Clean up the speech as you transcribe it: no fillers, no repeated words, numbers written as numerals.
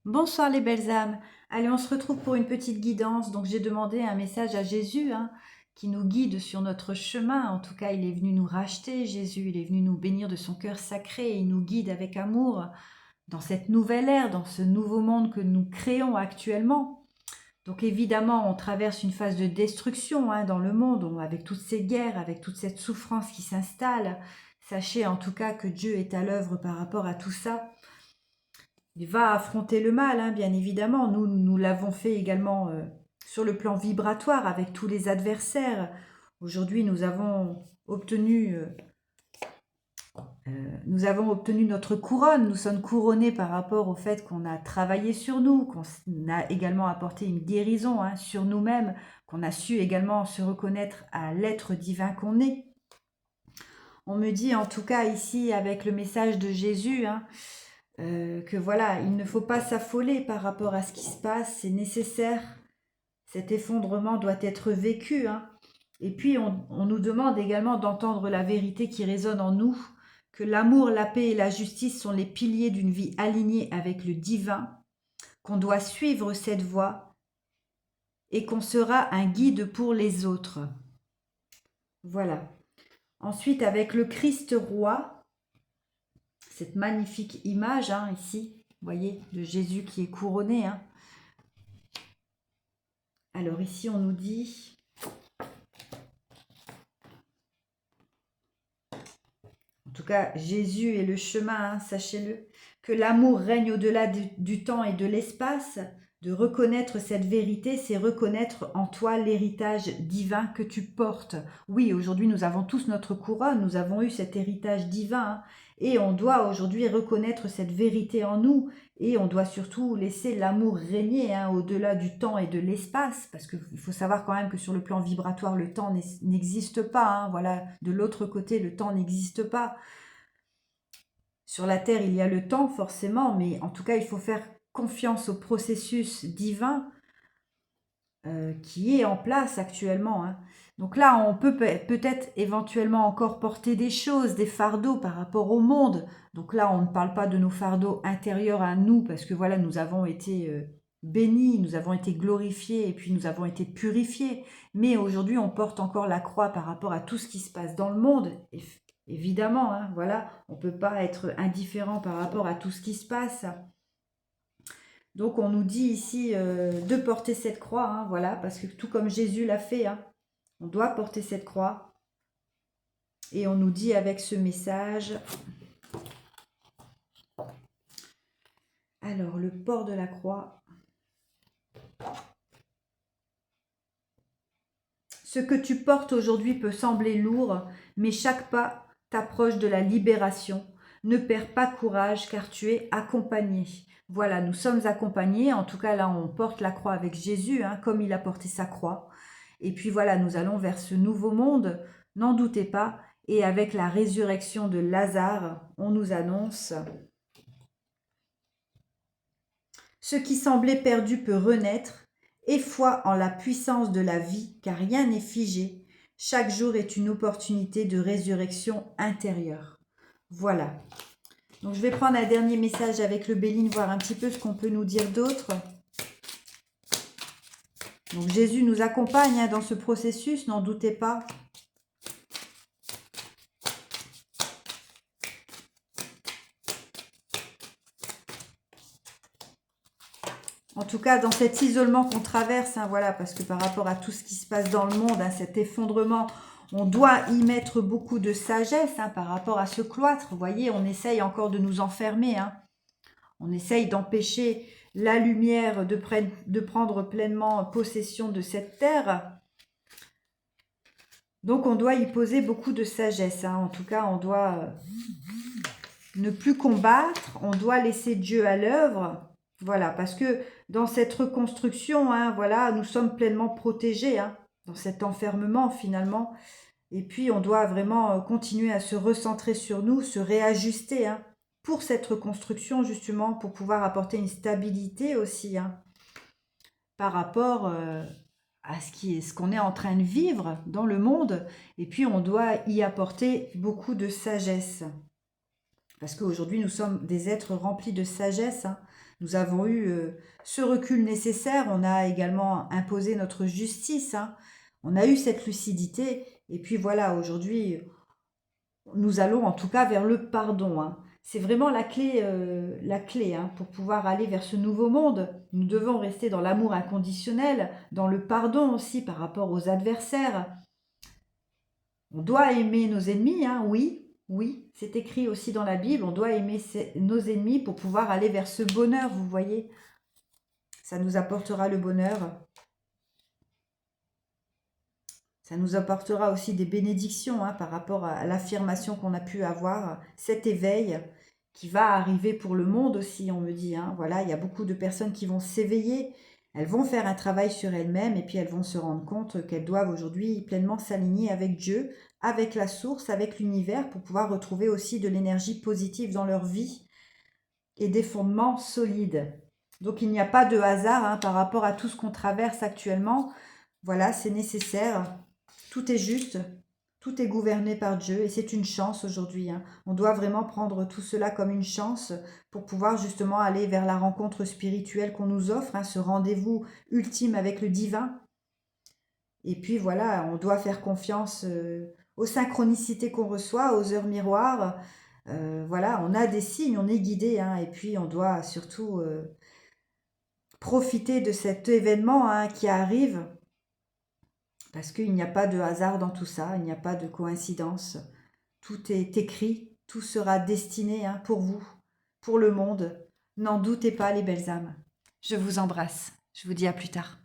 Bonsoir les belles âmes. Allez, on se retrouve pour une petite guidance. Donc j'ai demandé un message à Jésus qui nous guide sur notre chemin. En tout cas, il est venu nous racheter, Jésus. Il est venu nous bénir de son cœur sacré. Il nous guide avec amour dans cette nouvelle ère, dans ce nouveau monde que nous créons actuellement. Donc évidemment, on traverse une phase de destruction dans le monde, avec toutes ces guerres, avec toute cette souffrance qui s'installe. Sachez en tout cas que Dieu est à l'œuvre par rapport à tout ça. Il va affronter le mal, bien évidemment. Nous l'avons fait également sur le plan vibratoire avec tous les adversaires. Aujourd'hui, nous avons obtenu notre couronne. Nous sommes couronnés par rapport au fait qu'on a travaillé sur nous, qu'on a également apporté une guérison sur nous-mêmes, qu'on a su également se reconnaître à l'être divin qu'on est. On me dit en tout cas ici avec le message de Jésus, que voilà, il ne faut pas s'affoler par rapport à ce qui se passe, c'est nécessaire. Cet effondrement doit être vécu. Et puis, on nous demande également d'entendre la vérité qui résonne en nous, que l'amour, la paix et la justice sont les piliers d'une vie alignée avec le divin, qu'on doit suivre cette voie et qu'on sera un guide pour les autres. Voilà. Ensuite, avec le Christ roi, cette magnifique image ici, vous voyez, de Jésus qui est couronné. Alors ici, on nous dit, en tout cas, Jésus est le chemin, sachez-le, que l'amour règne au-delà du temps et de l'espace. De reconnaître cette vérité, c'est reconnaître en toi l'héritage divin que tu portes. Oui, aujourd'hui, nous avons tous notre couronne, nous avons eu cet héritage divin, et on doit aujourd'hui reconnaître cette vérité en nous, et on doit surtout laisser l'amour régner au-delà du temps et de l'espace, parce qu'il faut savoir quand même que sur le plan vibratoire, le temps n'existe pas. Voilà, de l'autre côté, le temps n'existe pas. Sur la Terre, il y a le temps forcément, mais en tout cas, il faut faire confiance au processus divin qui est en place actuellement. Donc là, on peut peut-être éventuellement encore porter des choses, des fardeaux par rapport au monde. Donc là, on ne parle pas de nos fardeaux intérieurs à nous, parce que voilà, nous avons été bénis, nous avons été glorifiés, et puis nous avons été purifiés. Mais aujourd'hui, on porte encore la croix par rapport à tout ce qui se passe dans le monde. Évidemment, voilà, on ne peut pas être indifférent par rapport à tout ce qui se passe. Donc on nous dit ici de porter cette croix, voilà, parce que tout comme Jésus l'a fait, on doit porter cette croix. Et on nous dit avec ce message, alors le port de la croix, ce que tu portes aujourd'hui peut sembler lourd, mais chaque pas t'approche de la libération. Ne perds pas courage car tu es accompagné. Voilà, nous sommes accompagnés. En tout cas, là, on porte la croix avec Jésus, comme il a porté sa croix. Et puis voilà, nous allons vers ce nouveau monde, n'en doutez pas. Et avec la résurrection de Lazare, on nous annonce « Ce qui semblait perdu peut renaître. Aie foi en la puissance de la vie, car rien n'est figé. Chaque jour est une opportunité de résurrection intérieure. » Voilà. Donc je vais prendre un dernier message avec le Béline, voir un petit peu ce qu'on peut nous dire d'autre. Donc Jésus nous accompagne dans ce processus, n'en doutez pas. En tout cas, dans cet isolement qu'on traverse, voilà, parce que par rapport à tout ce qui se passe dans le monde, cet effondrement, on doit y mettre beaucoup de sagesse par rapport à ce cloître. Vous voyez, on essaye encore de nous enfermer. On essaye d'empêcher la lumière de prendre pleinement possession de cette terre. Donc, on doit y poser beaucoup de sagesse. En tout cas, on doit ne plus combattre. On doit laisser Dieu à l'œuvre. Voilà, parce que dans cette reconstruction, voilà, nous sommes pleinement protégés dans cet enfermement finalement. Et puis, on doit vraiment continuer à se recentrer sur nous, se réajuster pour cette reconstruction justement, pour pouvoir apporter une stabilité aussi par rapport à ce qu'on est en train de vivre dans le monde. Et puis, on doit y apporter beaucoup de sagesse. Parce qu'aujourd'hui, nous sommes des êtres remplis de sagesse. Nous avons eu ce recul nécessaire, on a également imposé notre justice, hein. On a eu cette lucidité, et puis voilà, aujourd'hui, nous allons en tout cas vers le pardon, hein. C'est vraiment la clé, hein, pour pouvoir aller vers ce nouveau monde. Nous devons rester dans l'amour inconditionnel, dans le pardon aussi par rapport aux adversaires. On doit aimer nos ennemis, hein, oui, oui, c'est écrit aussi dans la Bible, on doit aimer nos ennemis pour pouvoir aller vers ce bonheur, vous voyez. Ça nous apportera le bonheur. Ça nous apportera aussi des bénédictions, hein, par rapport à l'affirmation qu'on a pu avoir, cet éveil qui va arriver pour le monde aussi, on me dit, hein. Voilà, il y a beaucoup de personnes qui vont s'éveiller, elles vont faire un travail sur elles-mêmes et puis elles vont se rendre compte qu'elles doivent aujourd'hui pleinement s'aligner avec Dieu, avec la source, avec l'univers, pour pouvoir retrouver aussi de l'énergie positive dans leur vie et des fondements solides. Donc il n'y a pas de hasard, hein, par rapport à tout ce qu'on traverse actuellement. Voilà, c'est nécessaire. Tout est juste, tout est gouverné par Dieu et c'est une chance aujourd'hui, hein. On doit vraiment prendre tout cela comme une chance pour pouvoir justement aller vers la rencontre spirituelle qu'on nous offre, hein, ce rendez-vous ultime avec le divin. Et puis voilà, on doit faire confiance aux synchronicités qu'on reçoit, aux heures miroirs. Voilà, on a des signes, on est guidé, hein, et puis on doit surtout profiter de cet événement, hein, qui arrive. Parce qu'il n'y a pas de hasard dans tout ça, il n'y a pas de coïncidence. Tout est écrit, tout sera destiné, hein, pour vous, pour le monde. N'en doutez pas, les belles âmes. Je vous embrasse. Je vous dis à plus tard.